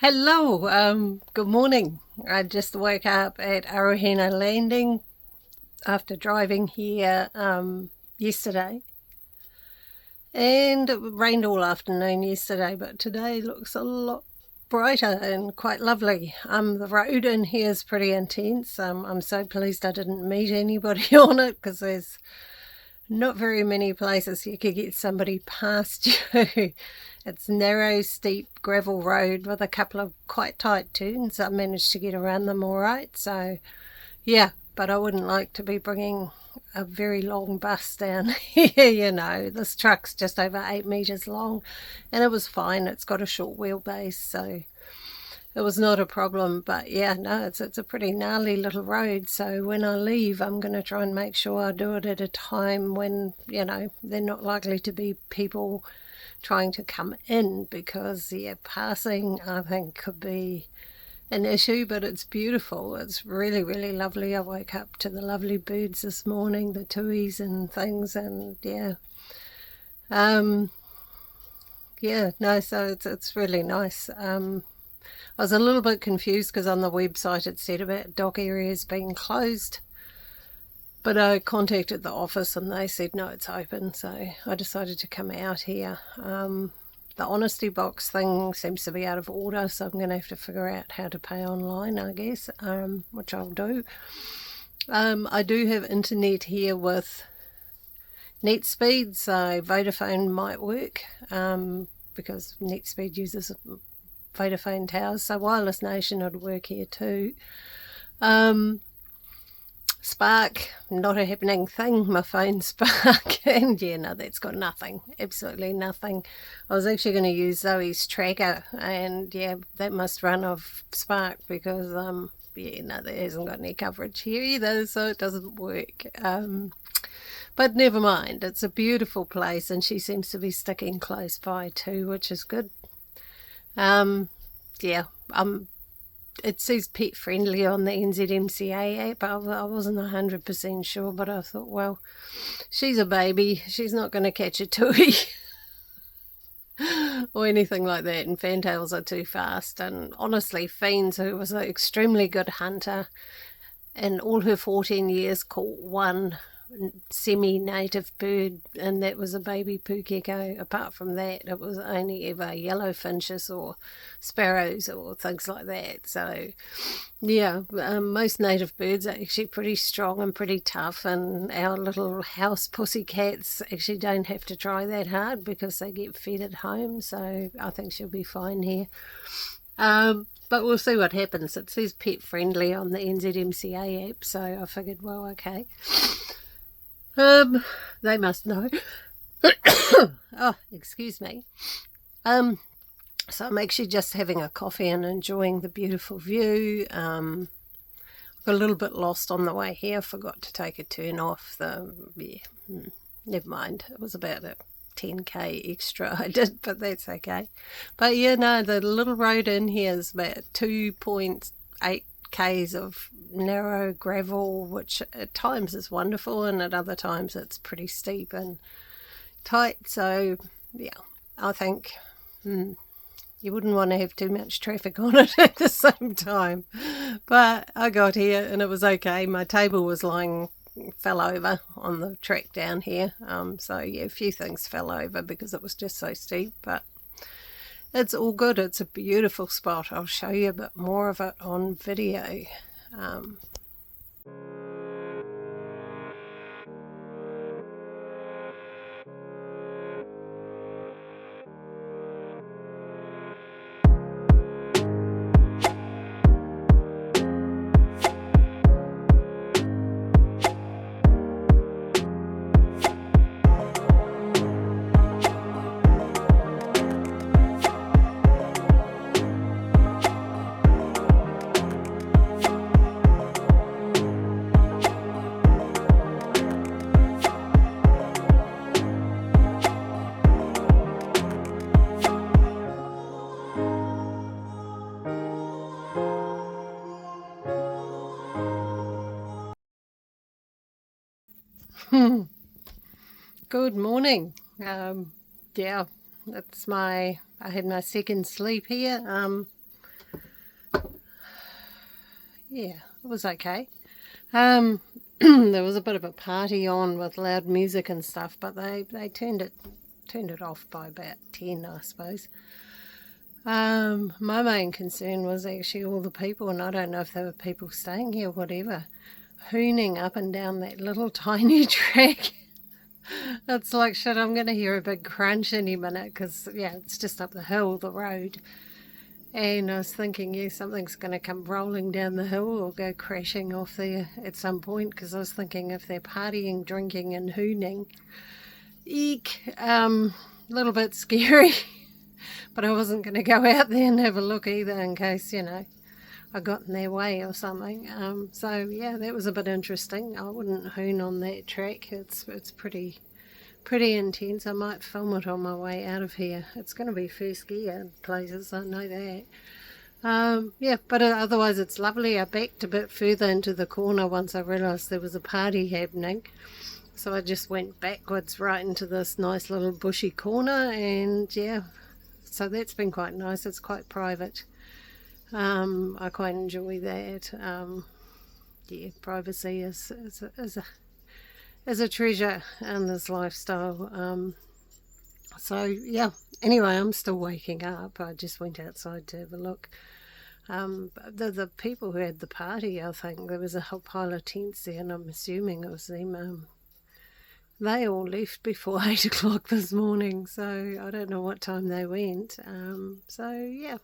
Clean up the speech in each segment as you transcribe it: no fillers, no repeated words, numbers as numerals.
Hello, good morning. I just woke up at Arohena Landing after driving here yesterday. And it rained all afternoon yesterday, but today looks a lot brighter and quite lovely. The road in here is pretty intense. I'm so pleased I didn't meet anybody on it because there's not very many places you could get somebody past you. It's narrow, steep gravel road with a couple of quite tight turns. I managed to get around them all right. So, yeah, but I wouldn't like to be bringing a very long bus down here, This truck's just over 8 metres long and it was fine. It's got a short wheelbase, so it was not a problem. But yeah, no, it's a pretty gnarly little road. So when I leave, I'm going to try and make sure I do it at a time when, they're not likely to be people trying to come in, because passing I think could be an issue. But it's beautiful. It's really, really lovely. I woke up to the lovely birds this morning, the tuis and things, and so it's really nice. I was a little bit confused because on the website it said about dock areas being closed, but I contacted the office and they said no, it's open, so I decided to come out here. The honesty box thing seems to be out of order, so I'm going to have to figure out how to pay online, I guess, which I'll do. I do have internet here with net speed, so Vodafone might work, because NetSpeed uses Vodafone towers, so Wireless Nation would work here too. Spark, not a happening thing, my phone Spark, and that's got nothing, absolutely nothing. I was actually going to use Zoe's tracker, and that must run off Spark because that hasn't got any coverage here either, so it doesn't work. But never mind, it's a beautiful place and she seems to be sticking close by too, which is good. It says pet friendly on the NZMCA app. I wasn't 100% sure, but I thought, well, she's a baby, she's not going to catch a tui or anything like that, and fantails are too fast. And honestly, Fiends, who was an extremely good hunter, in all her 14 years caught one semi-native bird, and that was a baby pukeko. Apart from that, it was only ever yellow finches or sparrows or things like that. So most native birds are actually pretty strong and pretty tough, and our little house pussycats actually don't have to try that hard because they get fed at home, so I think she'll be fine here. But we'll see what happens. It says pet friendly on the NZMCA app, so I figured, well, okay, they must know. Oh, excuse me. So I'm actually just having a coffee and enjoying the beautiful view. Got a little bit lost on the way here, forgot to take a turn off. Never mind, it was about a 10k extra I did, but that's okay. But the little road in here is about 2.8 k's of narrow gravel, which at times is wonderful and at other times it's pretty steep and tight. So I think you wouldn't want to have too much traffic on it at the same time. But I got here and it was okay. My table was fell over on the track down here, so a few things fell over because it was just so steep, but it's all good. It's a beautiful spot. I'll show you a bit more of it on video. Good morning. I had my second sleep here. yeah, it was okay. There was a bit of a party on with loud music and stuff, but they turned it off by about 10, I suppose. My main concern was actually all the people, and I don't know if there were people staying here or whatever, hooning up and down that little tiny track. It's like, shit, I'm going to hear a big crunch any minute, because, yeah, it's just up the hill, the road. And I was thinking, yeah, something's going to come rolling down the hill or go crashing off there at some point, because I was thinking if they're partying, drinking and hooning, eek, little bit scary. But I wasn't going to go out there and have a look either, in case, you know, I got in their way or something. So yeah, that was a bit interesting. I wouldn't hoon on that track. It's pretty intense. I might film it on my way out of here. It's going to be first gear places, I know that. Yeah, but otherwise it's lovely. I backed a bit further into the corner once I realised there was a party happening. So I just went backwards right into this nice little bushy corner, and yeah, so that's been quite nice. It's quite private. I quite enjoy that. Yeah, privacy is a treasure in this lifestyle. So yeah, anyway, I'm still waking up. I just went outside to have a look. The people who had the party, I think there was a whole pile of tents there, and I'm assuming it was them. They all left before 8 o'clock this morning, so I don't know what time they went. So yeah,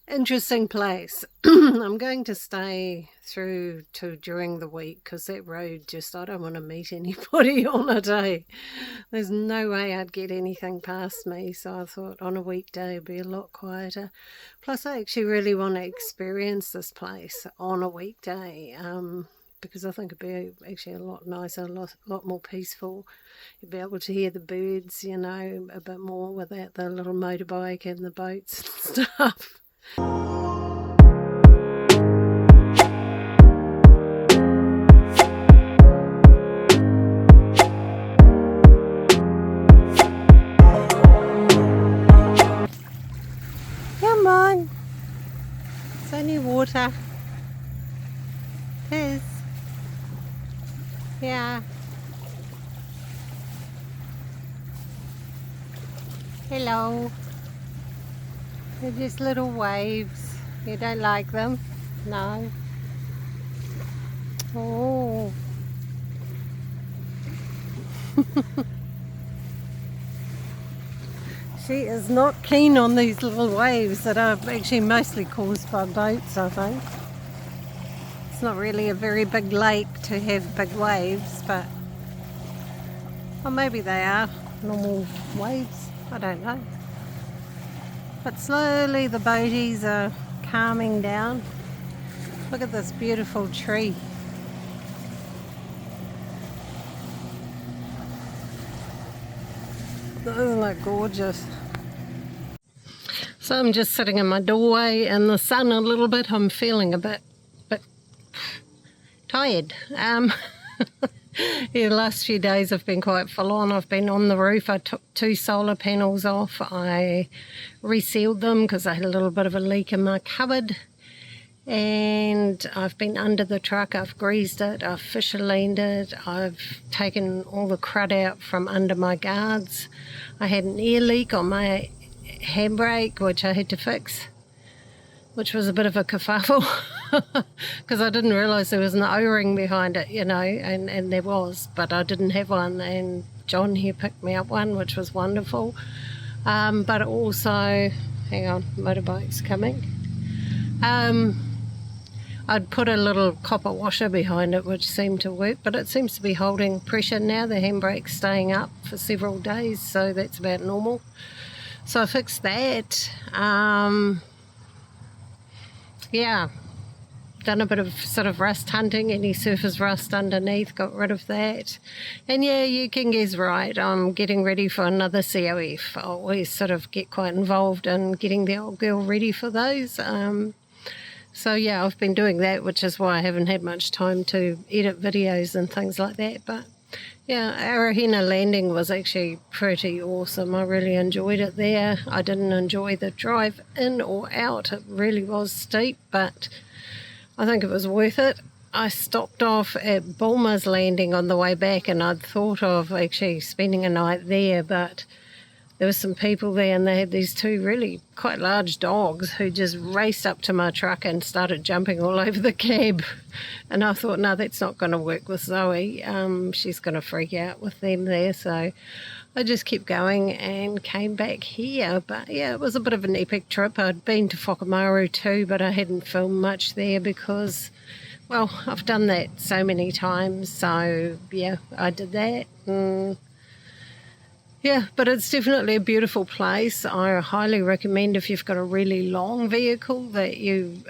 interesting place. I'm going to stay through to during the week, because that road, just, I don't want to meet anybody on a day. There's no way I'd get anything past me, so I thought on a weekday it'd be a lot quieter. Plus I actually really want to experience this place on a weekday, because I think it'd be actually a lot nicer, a lot more peaceful. You'd be able to hear the birds, you know, a bit more without the little motorbike and the boats and stuff. Come on, it's only water. It is. Yeah. Hello. They're just little waves. You don't like them? No. Oh. She is not keen on these little waves that are actually mostly caused by boats, I think. It's not really a very big lake to have big waves, but, or maybe they are normal waves, I don't know. But slowly the boaties are calming down. Look at this beautiful tree. Isn't that gorgeous? So I'm just sitting in my doorway in the sun a little bit. I'm feeling a bit tired. The last few days have been quite full on. I've been on the roof. I took 2 solar panels off. I resealed them because I had a little bit of a leak in my cupboard. And I've been under the truck. I've greased it. I've fisher leaned it. I've taken all the crud out from under my guards. I had an air leak on my handbrake, which I had to fix, which was a bit of a kerfuffle because I didn't realise there was an O-ring behind it, you know, and there was, but I didn't have one, and John here picked me up one, which was wonderful. But also, hang on, motorbike's coming. I'd put a little copper washer behind it, which seemed to work, but it seems to be holding pressure now. The handbrake's staying up for several days, so that's about normal. So I fixed that. Yeah, done a bit of sort of rust hunting, any surface rust underneath, got rid of that. And yeah, you can guess right, I'm getting ready for another COF. I always sort of get quite involved in getting the old girl ready for those. So yeah, I've been doing that, which is why I haven't had much time to edit videos and things like that. But yeah, Arohena Landing was actually pretty awesome. I really enjoyed it there. I didn't enjoy the drive in or out. It really was steep, but I think it was worth it. I stopped off at Bulmer's Landing on the way back, and I'd thought of actually spending a night there, but there were some people there and they had these two really quite large dogs who just raced up to my truck and started jumping all over the cab. And I thought, no, that's not going to work with Zoe. She's going to freak out with them there. So I just kept going and came back here. But yeah, it was a bit of an epic trip. I'd been to Whakamaryu too, but I hadn't filmed much there because, well, I've done that so many times. So yeah, I did that. Yeah, but it's definitely a beautiful place. I highly recommend, if you've got a really long vehicle, that you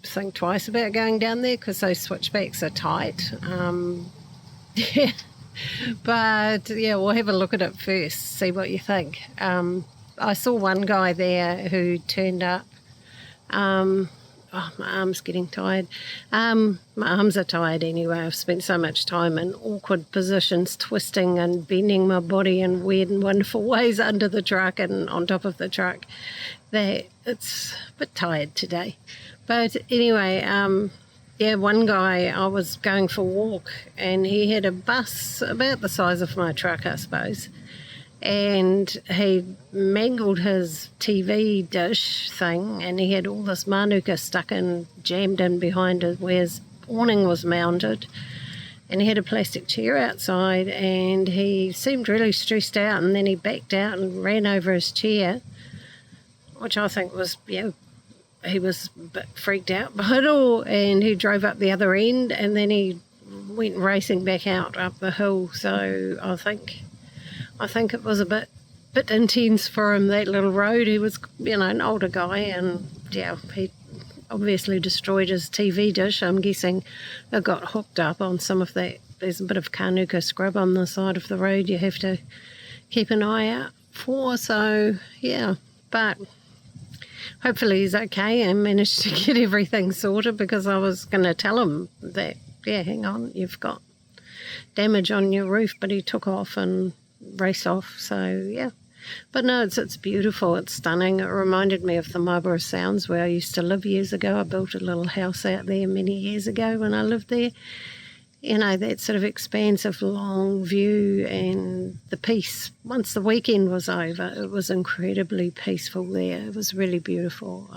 think twice about going down there, because those switchbacks are tight. Yeah, but yeah, we'll have a look at it first, see what you think. I saw one guy there who turned up. Oh, my arm's getting tired. My arms are tired anyway. I've spent so much time in awkward positions, twisting and bending my body in weird and wonderful ways under the truck and on top of the truck, that it's a bit tired today. But anyway, yeah, one guy, I was going for a walk and he had a bus about the size of my truck, I suppose. And he mangled his TV dish thing, and he had all this manuka stuck in, jammed in behind it where his awning was mounted, and he had a plastic chair outside, and he seemed really stressed out, and then he backed out and ran over his chair, which I think was, yeah, he was a bit freaked out by it all, and he drove up the other end, and then he went racing back out up the hill. So I think it was a bit intense for him, that little road. He was, you know, an older guy, and yeah, he obviously destroyed his TV dish. I'm guessing it got hooked up on some of that. There's a bit of Kanuka scrub on the side of the road you have to keep an eye out for. So yeah, but hopefully he's okay and managed to get everything sorted, because I was going to tell him that, yeah, hang on, you've got damage on your roof, but he took off and race off. So yeah, but no, it's beautiful, it's stunning. It reminded me of the Marlborough Sounds where I used to live years ago. I built a little house out there many years ago when I lived there. You know, that sort of expansive long view and the peace. Once the weekend was over, it was incredibly peaceful there. It was really beautiful.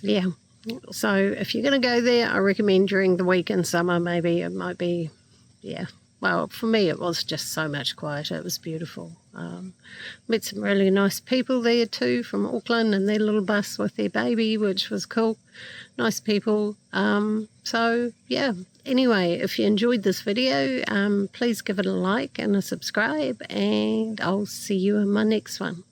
Yeah, so if you're going to go there, I recommend during the week in summer. Maybe it might be, yeah, well, for me it was just so much quieter. It was beautiful. Met some really nice people there too from Auckland, and their little bus with their baby, which was cool. Nice people. So yeah, anyway, if you enjoyed this video, please give it a like and a subscribe, and I'll see you in my next one.